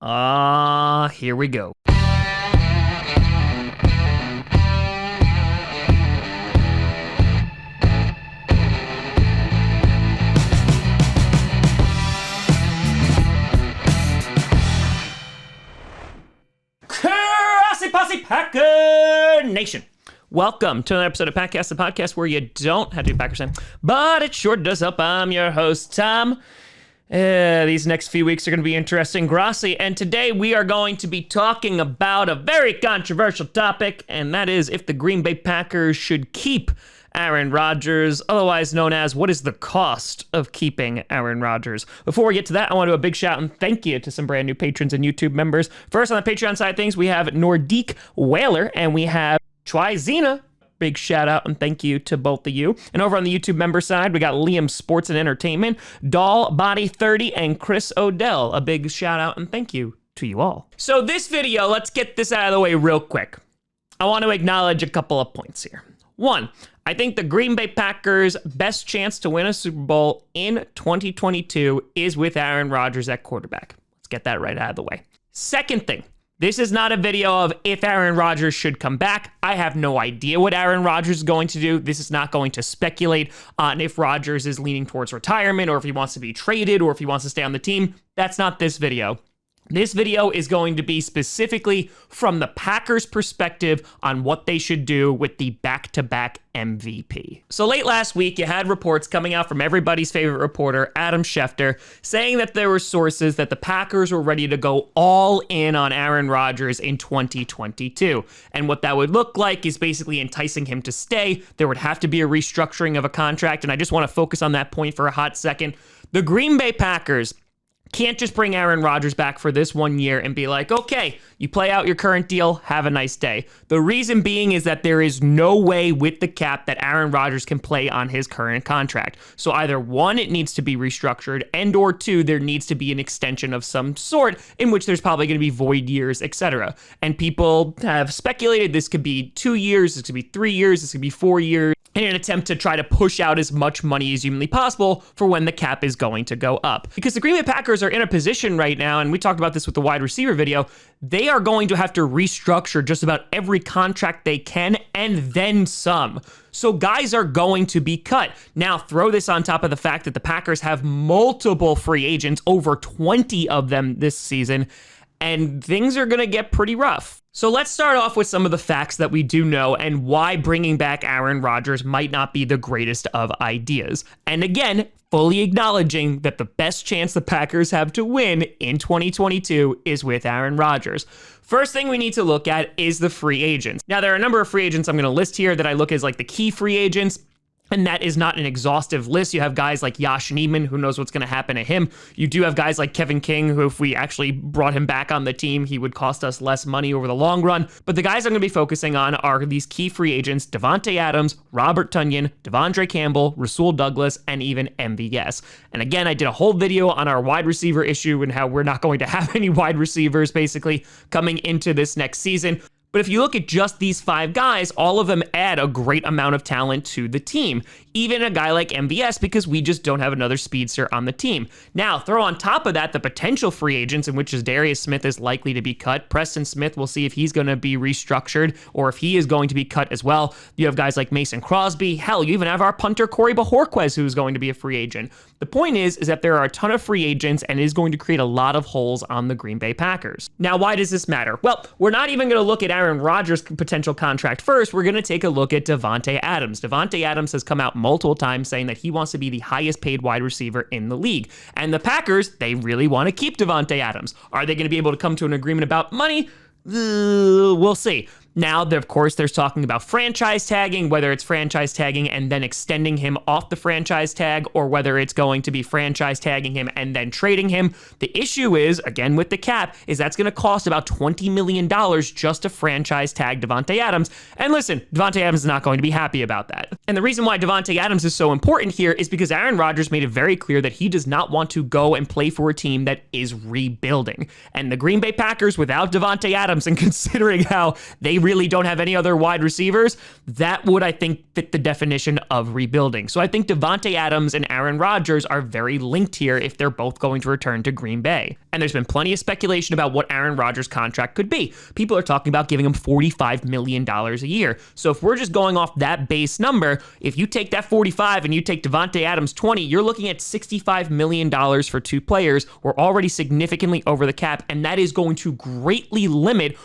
Here we go. Grossi Posse Packer Nation. Welcome to another episode of Packcast, the podcast where you don't have to be Packers fan, but it sure does help. I'm your host, Tom. These next few weeks are going to be interesting, Grossi, and today we are going to be talking about a very controversial topic, and that is if the Green Bay Packers should keep Aaron Rodgers, otherwise known as what is the cost of keeping Aaron Rodgers. Before we get to that, I want to do a big shout and thank you to some brand new patrons and YouTube members. First, on the Patreon side of things, we have Nordique Whaler, and we have Zena. Big shout out and thank you to both of you. And over on the YouTube member side, we got Liam Sports and Entertainment, Doll Body 30, and Chris Odell. A big shout out and thank you to you all. So this video, let's get this out of the way real quick. I want to acknowledge a couple of points here. One, I think the Green Bay Packers' best chance to win a Super Bowl in 2022 is with Aaron Rodgers at quarterback. Let's get that right out of the way. Second thing, this is not a video of if Aaron Rodgers should come back. I have no idea what Aaron Rodgers is going to do. This is not going to speculate on if Rodgers is leaning towards retirement or if he wants to be traded or if he wants to stay on the team. That's not this video. This video is going to be specifically from the Packers' perspective on what they should do with the back-to-back MVP. So late last week, you had reports coming out from everybody's favorite reporter, Adam Schefter, saying that there were sources that the Packers were ready to go all in on Aaron Rodgers in 2022. And what that would look like is basically enticing him to stay. There would have to be a restructuring of a contract, and I just want to focus on that point for a hot second. The Green Bay Packers can't just bring Aaron Rodgers back for this 1 year and be like, okay, you play out your current deal, have a nice day. The reason being is that there is no way with the cap that Aaron Rodgers can play on his current contract. So either one, it needs to be restructured, and or two, there needs to be an extension of some sort in which there's probably going to be void years, etc. And people have speculated this could be 2 years, this could be 3 years, this could be 4 years, in an attempt to try to push out as much money as humanly possible for when the cap is going to go up. Because the Green Bay Packers are in a position right now, and we talked about this with the wide receiver video, they are going to have to restructure just about every contract they can and then some. So guys are going to be cut. Now throw this on top of the fact that the Packers have multiple free agents, over 20 of them this season, and things are going to get pretty rough. So let's start off with some of the facts that we do know and why bringing back Aaron Rodgers might not be the greatest of ideas. And again, fully acknowledging that the best chance the Packers have to win in 2022 is with Aaron Rodgers. First thing we need to look at is the free agents. Now, there are a number of free agents I'm going to list here that I look as like the key free agents. And that is not an exhaustive list. You have guys like Josh Neiman, who knows what's going to happen to him. You do have guys like Kevin King, who if we actually brought him back on the team, he would cost us less money over the long run. But the guys I'm going to be focusing on are these key free agents, Davante Adams, Robert Tonyan, Devondre Campbell, Rasul Douglas, and even MVS. And again, I did a whole video on our wide receiver issue and how we're not going to have any wide receivers basically coming into this next season. But if you look at just these 5 guys, all of them add a great amount of talent to the team. Even a guy like MVS, because we just don't have another speedster on the team. Now, throw on top of that the potential free agents, in which Darius Smith is likely to be cut. Preston Smith, we'll see if he's going to be restructured or if he is going to be cut as well. You have guys like Mason Crosby. Hell, you even have our punter Corey Bojorquez, who's going to be a free agent. The point is that there are a ton of free agents and it is going to create a lot of holes on the Green Bay Packers. Now, why does this matter? Well, we're not even going to look at Aaron Rodgers' potential contract first. We're going to take a look at Davante Adams. Davante Adams has come out multiple times saying that he wants to be the highest paid wide receiver in the league. And the Packers, they really want to keep Davante Adams. Are they going to be able to come to an agreement about money? We'll see. Now, of course, there's talking about franchise tagging, whether it's franchise tagging and then extending him off the franchise tag, or whether it's going to be franchise tagging him and then trading him. The issue is, again, with the cap, is that's going to cost about $20 million just to franchise tag Davante Adams. And listen, Davante Adams is not going to be happy about that. And the reason why Davante Adams is so important here is because Aaron Rodgers made it very clear that he does not want to go and play for a team that is rebuilding. And the Green Bay Packers, without Davante Adams, and considering how they really don't have any other wide receivers, that would, I think, fit the definition of rebuilding. So I think Davante Adams and Aaron Rodgers are very linked here if they're both going to return to Green Bay. And there's been plenty of speculation about what Aaron Rodgers' contract could be. People are talking about giving him $45 million a year. So if we're just going off that base number, if you take that 45 and you take Davante Adams 20, you're looking at $65 million for two players. We're already significantly over the cap, and that is going to greatly limit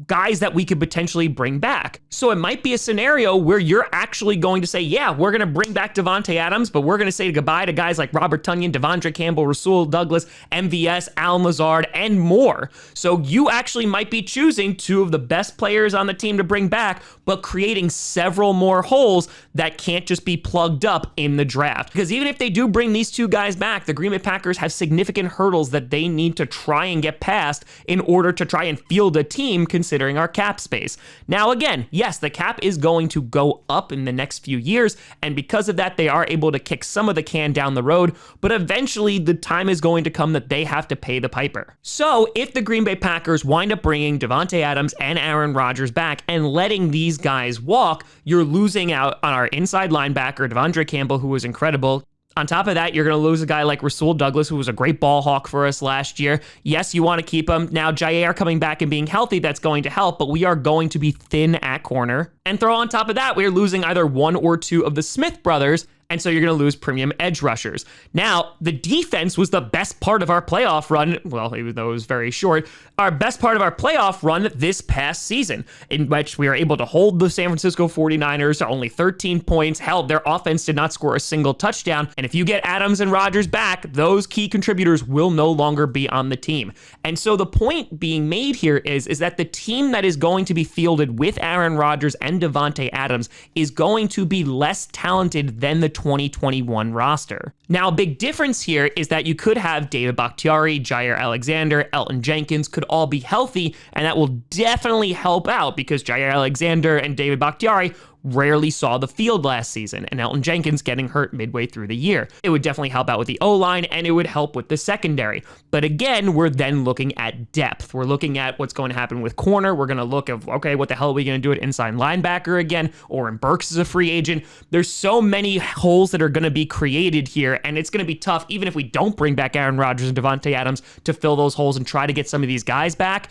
guys that we could potentially bring back. So it might be a scenario where you're actually going to say, yeah, we're going to bring back Davante Adams, but we're going to say goodbye to guys like Robert Tonyan, Devondre Campbell, Rasul Douglas, MVS, Allen Lazard, and more. So you actually might be choosing two of the best players on the team to bring back, but creating several more holes that can't just be plugged up in the draft. Because even if they do bring these two guys back, the Green Bay Packers have significant hurdles that they need to try and get past in order to try and field a team considering our cap space. Now, again, yes, the cap is going to go up in the next few years, and because of that, they are able to kick some of the can down the road, but eventually the time is going to come that they have to pay the piper. So if the Green Bay Packers wind up bringing Davante Adams and Aaron Rodgers back and letting these guys walk, you're losing out on our inside linebacker, Devondre Campbell, who was incredible. On top of that, you're going to lose a guy like Rasul Douglas, who was a great ball hawk for us last year. Yes, you want to keep him. Now, Jair coming back and being healthy, that's going to help, but we are going to be thin at corner. And throw on top of that, we're losing either one or two of the Smith brothers, and so you're going to lose premium edge rushers. Now, the defense was the best part of our playoff run. Well, even though it was very short, our best part of our playoff run this past season, in which we were able to hold the San Francisco 49ers to only 13 points. Hell, their offense did not score a single touchdown. And if you get Adams and Rodgers back, those key contributors will no longer be on the team. And so the point being made here is that the team that is going to be fielded with Aaron Rodgers and Davante Adams is going to be less talented than the 2021 roster. Now, a big difference here is that you could have David Bakhtiari, Jair Alexander, Elton Jenkins could all be healthy, and that will definitely help out because Jair Alexander and David Bakhtiari rarely saw the field last season, and Elton Jenkins getting hurt midway through the year. It would definitely help out with the O-line, and it would help with the secondary. But again, we're then looking at depth. We're looking at what's going to happen with corner. We're going to look at, okay, what the hell are we going to do at inside linebacker again? Oren Burks is a free agent. There's so many holes that are going to be created here, and it's going to be tough, even if we don't bring back Aaron Rodgers and Davante Adams, to fill those holes and try to get some of these guys back.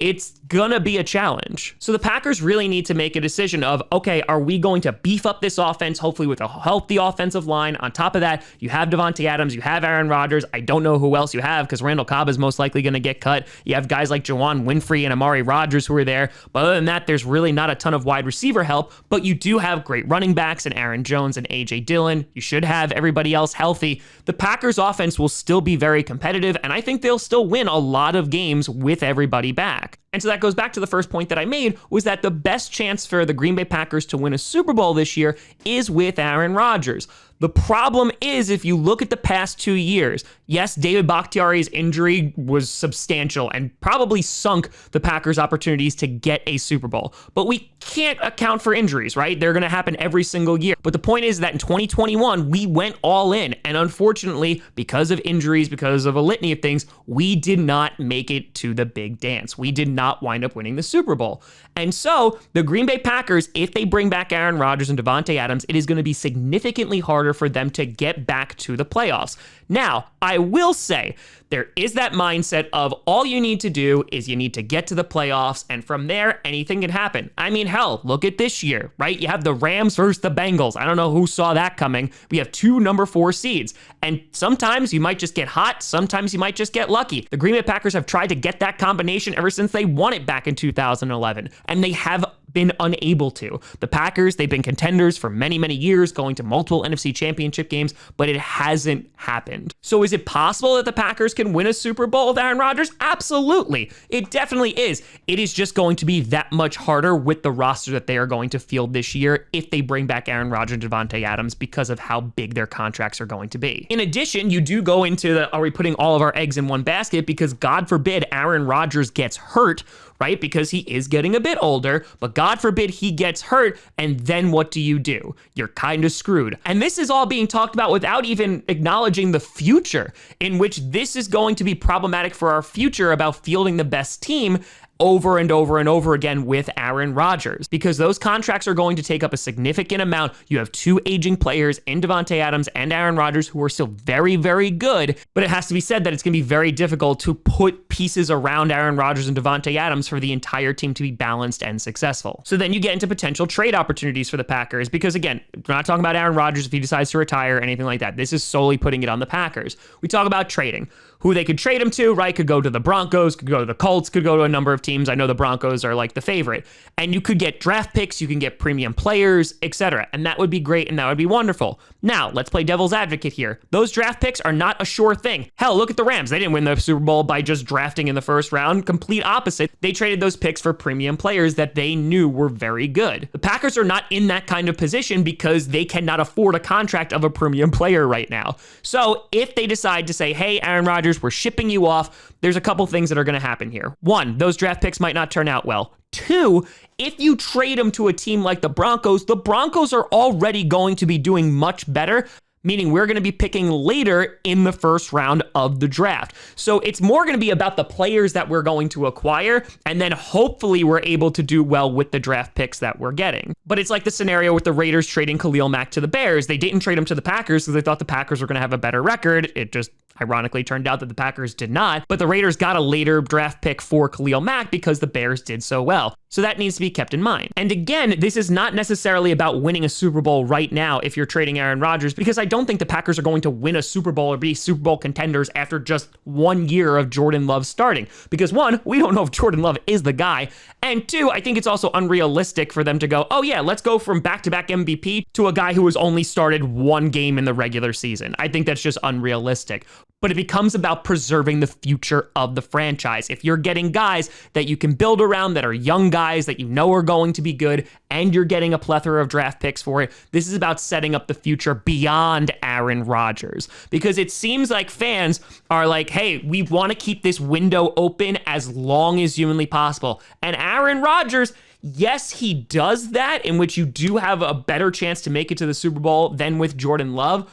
It's gonna be a challenge. So the Packers really need to make a decision of, okay, are we going to beef up this offense, hopefully with a healthy offensive line? On top of that, you have Davante Adams, you have Aaron Rodgers. I don't know who else you have because Randall Cobb is most likely gonna get cut. You have guys like Juwan Winfrey and Amari Rodgers who are there. But other than that, there's really not a ton of wide receiver help, but you do have great running backs in Aaron Jones and A.J. Dillon. You should have everybody else healthy. The Packers offense will still be very competitive, and I think they'll still win a lot of games with everybody back. And so that goes back to the first point that I made, was that the best chance for the Green Bay Packers to win a Super Bowl this year is with Aaron Rodgers. The problem is, if you look at the past 2 years, yes, David Bakhtiari's injury was substantial and probably sunk the Packers' opportunities to get a Super Bowl. But we can't account for injuries, right? They're going to happen every single year. But the point is that in 2021, we went all in. And unfortunately, because of injuries, because of a litany of things, we did not make it to the big dance. We did not wind up winning the Super Bowl. And so the Green Bay Packers, if they bring back Aaron Rodgers and Davante Adams, it is going to be significantly harder for them to get back to the playoffs. Now, I will say there is that mindset of all you need to do is you need to get to the playoffs, and from there, anything can happen. I mean, hell, look at this year, right? You have the Rams versus the Bengals. I don't know who saw that coming. We have 2 number 4 seeds, and sometimes you might just get hot. Sometimes you might just get lucky. The Green Bay Packers have tried to get that combination ever since they won it back in 2011, and they have been unable to. The Packers, they've been contenders for many, many years, going to multiple NFC championship games, but it hasn't happened. So is it possible that the Packers can win a Super Bowl with Aaron Rodgers? Absolutely. It definitely is. It is just going to be that much harder with the roster that they are going to field this year if they bring back Aaron Rodgers and Davante Adams because of how big their contracts are going to be. In addition, you do go into the, are we putting all of our eggs in one basket? Because God forbid Aaron Rodgers gets hurt, right? Because he is getting a bit older, but God forbid he gets hurt, and then what do? You're kind of screwed. And this is all being talked about without even acknowledging the future, in which this is going to be problematic for our future about fielding the best team, over and over and over again with Aaron Rodgers, because those contracts are going to take up a significant amount. You have two aging players in Davante Adams and Aaron Rodgers who are still very, very good, but it has to be said that it's going to be very difficult to put pieces around Aaron Rodgers and Davante Adams for the entire team to be balanced and successful. So then you get into potential trade opportunities for the Packers, because again, we're not talking about Aaron Rodgers if he decides to retire or anything like that. This is solely putting it on the Packers. We talk about trading. Who they could trade him to, right? Could go to the Broncos, could go to the Colts, could go to a number of teams. I know the Broncos are like the favorite. And you could get draft picks, you can get premium players, etc. And that would be great and that would be wonderful. Now, let's play devil's advocate here. Those draft picks are not a sure thing. Hell, look at the Rams. They didn't win the Super Bowl by just drafting in the first round. Complete opposite. They traded those picks for premium players that they knew were very good. The Packers are not in that kind of position because they cannot afford a contract of a premium player right now. So if they decide to say, hey, Aaron Rodgers, we're shipping you off, there's a couple things that are going to happen here. One, those draft picks might not turn out well. Two, if you trade them to a team like the Broncos are already going to be doing much better, meaning we're going to be picking later in the first round of the draft. So it's more going to be about the players that we're going to acquire, and then hopefully we're able to do well with the draft picks that we're getting. But it's like the scenario with the Raiders trading Khalil Mack to the Bears. They didn't trade him to the Packers because they thought the Packers were going to have a better record. It just ironically turned out that the Packers did not, but the Raiders got a later draft pick for Khalil Mack because the Bears did so well. So that needs to be kept in mind. And again, this is not necessarily about winning a Super Bowl right now if you're trading Aaron Rodgers, because I don't think the Packers are going to win a Super Bowl or be Super Bowl contenders after just 1 year of Jordan Love starting. Because one, we don't know if Jordan Love is the guy. And two, I think it's also unrealistic for them to go, oh yeah, let's go from back-to-back MVP to a guy who has only started one game in the regular season. I think that's just unrealistic. But it becomes about preserving the future of the franchise. If you're getting guys that you can build around that are young guys that you know are going to be good, and you're getting a plethora of draft picks for it, this is about setting up the future beyond Aaron Rodgers. Because it seems like fans are like, hey, we want to keep this window open as long as humanly possible. And Aaron Rodgers, yes, he does that, in which you do have a better chance to make it to the Super Bowl than with Jordan Love.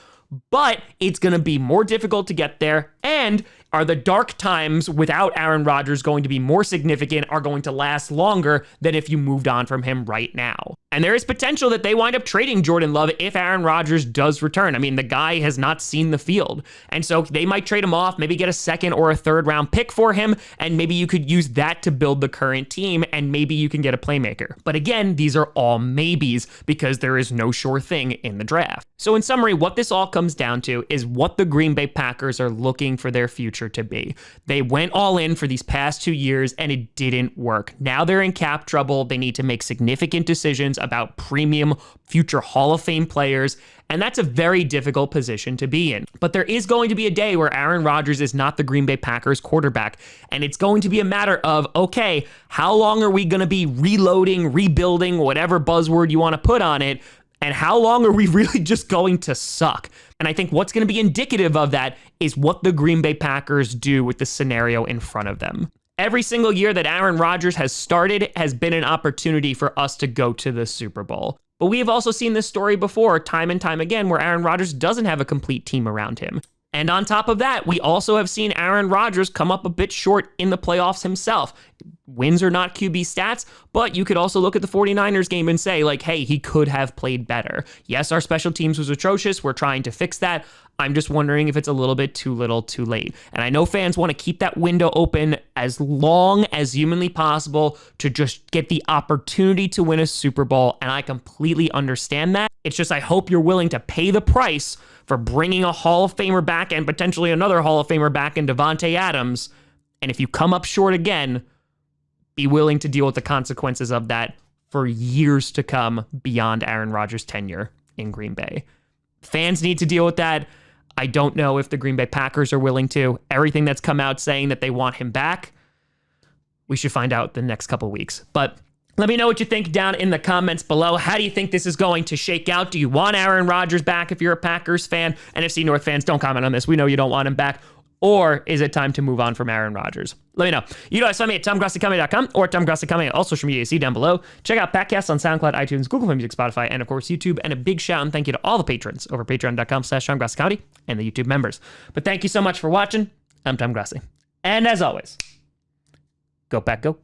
But it's going to be more difficult to get there. And are the dark times without Aaron Rodgers going to be more significant, are going to last longer than if you moved on from him right now? And there is potential that they wind up trading Jordan Love if Aaron Rodgers does return. I mean, the guy has not seen the field. And so they might trade him off, maybe get a second or a third round pick for him, and maybe you could use that to build the current team, and maybe you can get a playmaker. But again, these are all maybes because there is no sure thing in the draft. So in summary, what this all comes down to is what the Green Bay Packers are looking for their future to be. They went all in for these past 2 years and it didn't work. Now they're in cap trouble. They need to make significant decisions about premium future Hall of Fame players, and that's a very difficult position to be in. But there is going to be a day where Aaron Rodgers is not the Green Bay Packers quarterback, and it's going to be a matter of, okay, how long are we going to be reloading, rebuilding, whatever buzzword you want to put on it, and how long are we really just going to suck? And I think what's going to be indicative of that is what the Green Bay Packers do with the scenario in front of them. Every single year that Aaron Rodgers has started has been an opportunity for us to go to the Super Bowl. But we have also seen this story before, time and time again, where Aaron Rodgers doesn't have a complete team around him. And on top of that, we also have seen Aaron Rodgers come up a bit short in the playoffs himself. Wins are not QB stats, but you could also look at the 49ers game and say, like, hey, he could have played better. Yes, our special teams was atrocious. We're trying to fix that. I'm just wondering if it's a little bit too little too late. And I know fans want to keep that window open as long as humanly possible to just get the opportunity to win a Super Bowl. And I completely understand that. It's just I hope you're willing to pay the price for bringing a Hall of Famer back and potentially another Hall of Famer back in Davante Adams. And if you come up short again, be willing to deal with the consequences of that for years to come beyond Aaron Rodgers' tenure in Green Bay. Fans need to deal with that. I don't know if the Green Bay Packers are willing to. Everything that's come out saying that they want him back, we should find out the next couple weeks. But let me know what you think down in the comments below. How do you think this is going to shake out? Do you want Aaron Rodgers back if you're a Packers fan? NFC North fans, don't comment on this. We know you don't want him back. Or is it time to move on from Aaron Rodgers? Let me know. You know, find me at TomGrossiComedy.com or TomGrossiComedy at all social media. See down below. Check out podcasts on SoundCloud, iTunes, Google Play Music, Spotify, and of course YouTube. And a big shout and thank you to all the patrons over patreon.com/TomGrossiComedy and the YouTube members. But thank you so much for watching. I'm Tom Grossi. And as always, go Pack, go.